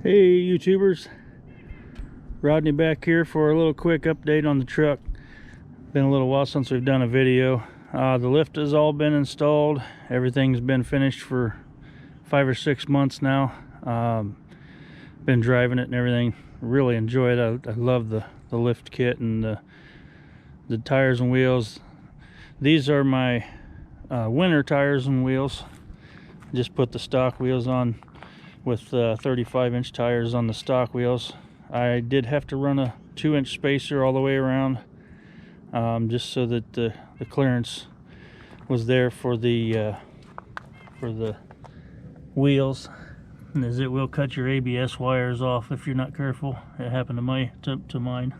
Hey YouTubers, Rodney back here for a little quick update on the truck. Been a little while since we've done a video. The lift has all been installed. Everything's been finished for 5 or 6 months now. Been driving it and everything. Really enjoy it. I love the lift kit and the tires and wheels. These are my winter tires and wheels. Just put the stock wheels on with 35-inch tires on the stock wheels. I did have to run a 2-inch spacer all the way around, just so that the clearance was there for the wheels, and as it will cut your ABS wires off if you're not careful. It happened to mine.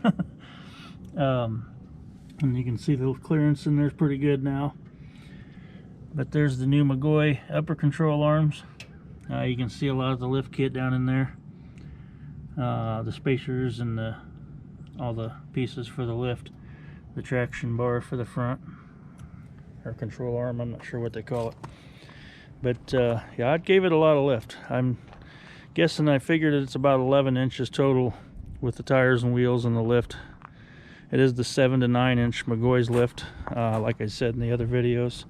And you can see the clearance in there's pretty good now. But there's the new McGaughy upper control arms. You can see a lot of the lift kit down in there, the spacers and all the pieces for the lift, the traction bar for the front, or control arm, I'm not sure what they call it. But yeah, I gave it a lot of lift. I'm guessing, I figured it's about 11 inches total with the tires and wheels and the lift. It is the 7 to 9 inch McGaughy's lift, like I said in the other videos.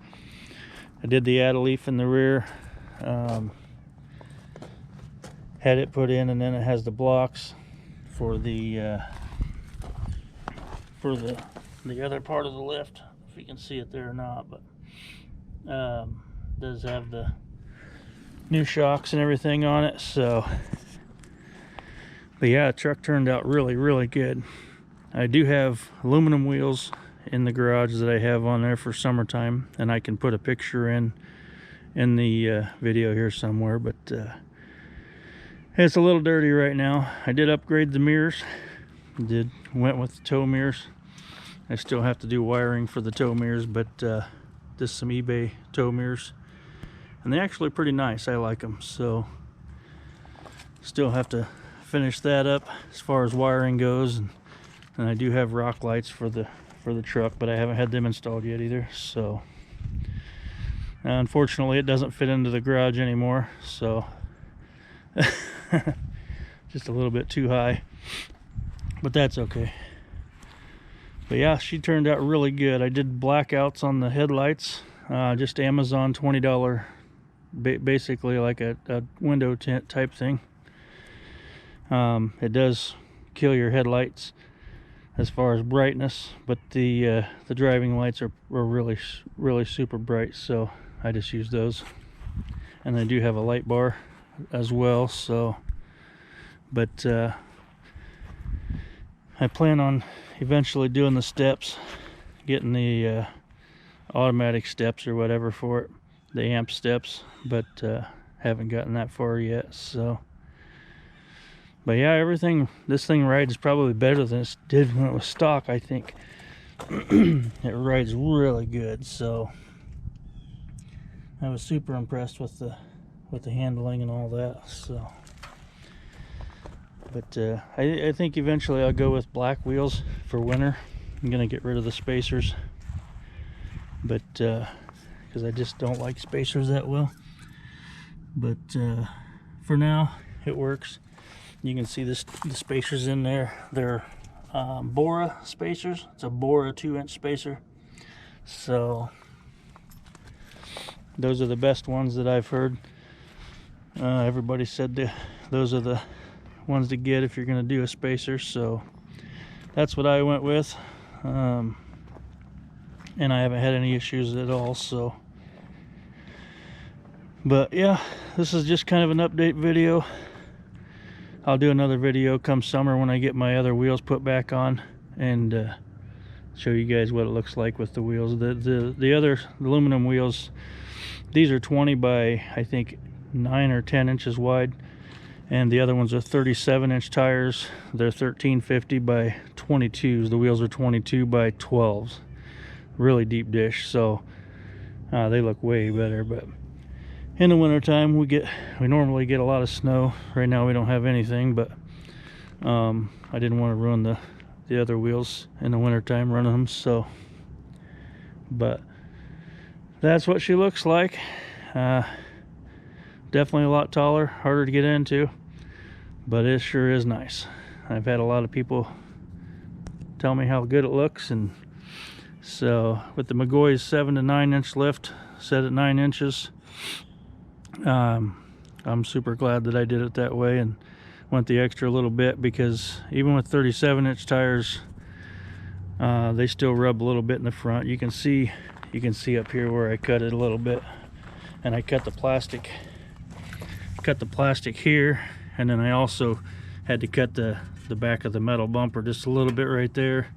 I did the add leaf in the rear. Had it put in, and then it has the blocks for the other part of the lift, if you can see it there or not. But does have the new shocks and everything on it. So, but yeah, the truck turned out really good. I do have aluminum wheels in the garage that I have on there for summertime, and I can put a picture in the video here somewhere. But it's a little dirty right now. I did upgrade the mirrors. Went with the tow mirrors. I still have to do wiring for the tow mirrors, but just some eBay tow mirrors, and they're actually pretty nice. I like them. So still have to finish that up as far as wiring goes, and I do have rock lights for the truck, but I haven't had them installed yet either. So unfortunately it doesn't fit into the garage anymore, so just a little bit too high, but that's okay. But yeah, she turned out really good. I did blackouts on the headlights, just Amazon $20, basically like a window tint type thing. It does kill your headlights as far as brightness, but the driving lights are really super bright, so I just use those. And I do have a light bar as well. So, but I plan on eventually doing the steps, getting the automatic steps or whatever for it, the amp steps, but haven't gotten that far yet. So, but yeah, this thing rides probably better than it did when it was stock, I think. It rides really good. So I was super impressed with the handling and all that. So, but I think eventually I'll go with black wheels for winter. I'm gonna get rid of the spacers, but because I just don't like spacers that well. But for now it works. You can see the spacers in there. They're Bora spacers. It's a Bora 2-inch spacer. So those are the best ones that I've heard. Everybody said those are the ones to get if you're going to do a spacer. So that's what I went with, and I haven't had any issues at all. So, but yeah, this is just kind of an update video. I'll do another video come summer when I get my other wheels put back on, and show you guys what it looks like with the wheels. The other aluminum wheels, these are 20 by I think 9 or 10 inches wide, and the other ones are 37-inch tires. They're 1350 by 22s. The wheels are 22 by 12s. Really deep dish, so they look way better. But in the wintertime we normally get a lot of snow. Right now we don't have anything, but I didn't want to ruin the other wheels in the wintertime running them. So, but that's what she looks like. Definitely a lot taller, harder to get into, but it sure is nice. I've had a lot of people tell me how good it looks, and so with the McGaughy's 7 to 9 inch lift set at 9 inches, I'm super glad that I did it that way and went the extra little bit, because even with 37 inch tires, they still rub a little bit in the front. You can see up here where I cut it a little bit, and I cut the plastic here, and then I also had to cut the back of the metal bumper just a little bit right there,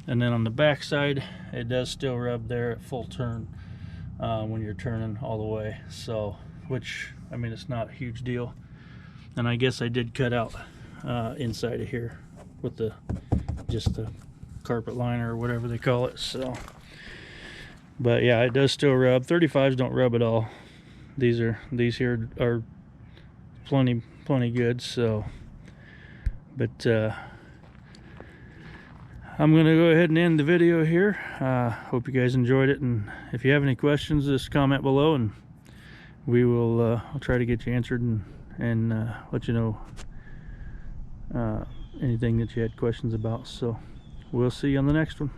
and then on the back side it does still rub there at full turn when you're turning all the way. So, which, I mean, it's not a huge deal. And I guess I did cut out inside of here with just the carpet liner or whatever they call it. So, but yeah, it does still rub. 35s don't rub at all. These here are plenty good. So, but I'm gonna go ahead and end the video here. Hope you guys enjoyed it, and if you have any questions, just comment below, and we will I'll try to get you answered and let you know anything that you had questions about. So we'll see you on the next one.